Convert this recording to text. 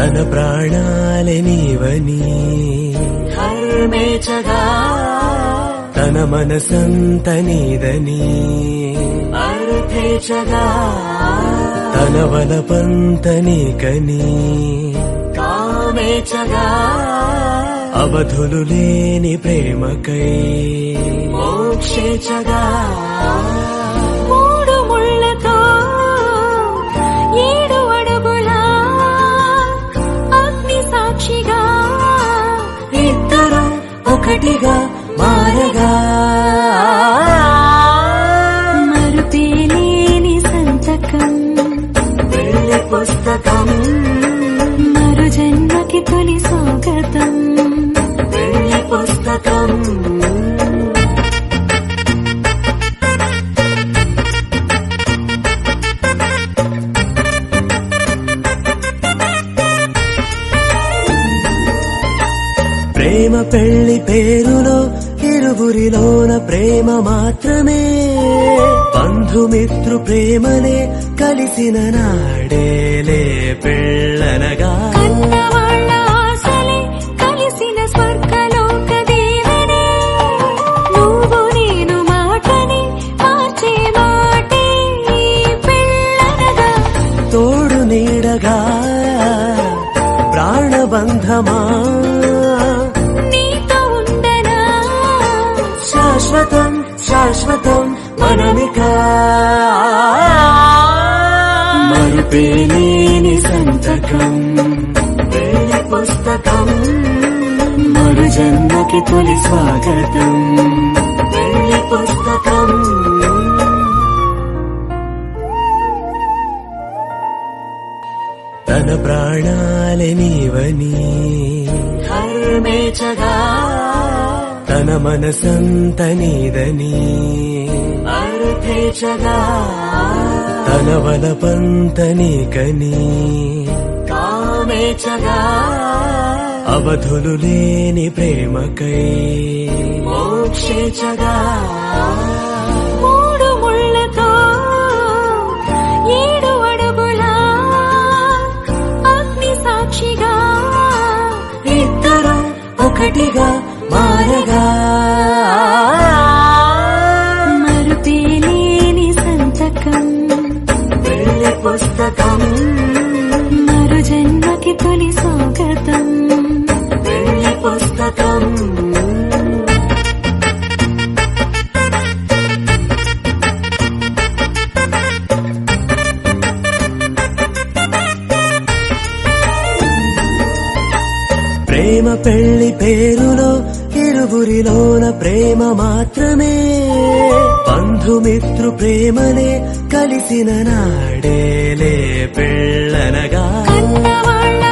తన ప్రాణాలే నీవని హర్మేచగా తన మనసంత నీదని అర్థేచగా తన వలపంత నీకని కామేచగా అవధులు లేని ప్రేమకై మోక్షేచగా మూడు ముళ్ళతో 7 అడుగుల అగ్ని సాక్షిగా ఇద్దరు ఒకటిగా మారగా మరుపేలేని సంతకం పెళ్లి పుస్తకం మరు జన్మకి తొలి స్వాగతం పెళ్లి పుస్తకం ప్రేమ పెళ్లి పేరులో ఇరువురిలోన ప్రేమ మాత్రమే బంధుమిత్రు ప్రేమనే కలిసిన నాడేలే పెళ్ళనగా కన్నవాళ్ళ ఆశలే కలిసిన స్వర్గలోక దేవనే నువ్వు నేను మాటని మార్చే మాటే పెళ్ళనగా తోడు నీడగా ప్రాణబంధమా నీతో ఉండనా శాశ్వతం శాశ్వతం మనమికా మరుపేలేని సంతకం పెళ్లి పుస్తకం మరు జన్మకి తొలి స్వాగతం పెళ్లి పుస్తకం తన ప్రాణాలే నీవని హర్మేచగా తన మనసంత నీదని అర్థేచగా తన వలపంత నీకని కామేచగా అవధులు లేని ప్రేమకై మోక్షేచగా మూడు ముళ్ళతో 7 అడుగుల అగ్ని సాక్షిగా ఇద్దరు ఒకటిగా మారగా మరుపేలేని సంతకం పెళ్లి పుస్తకం మరు జన్మకి తొలి స్వాగతం పెళ్లి పుస్తకం ప్రేమ పెళ్లి పేరులో ఇరువురిలోన ప్రేమ మాత్రమే బంధుమిత్రు ప్రేమనే కలిసిన నాడేలే పెళ్ళనగా కన్నవాళ్ళ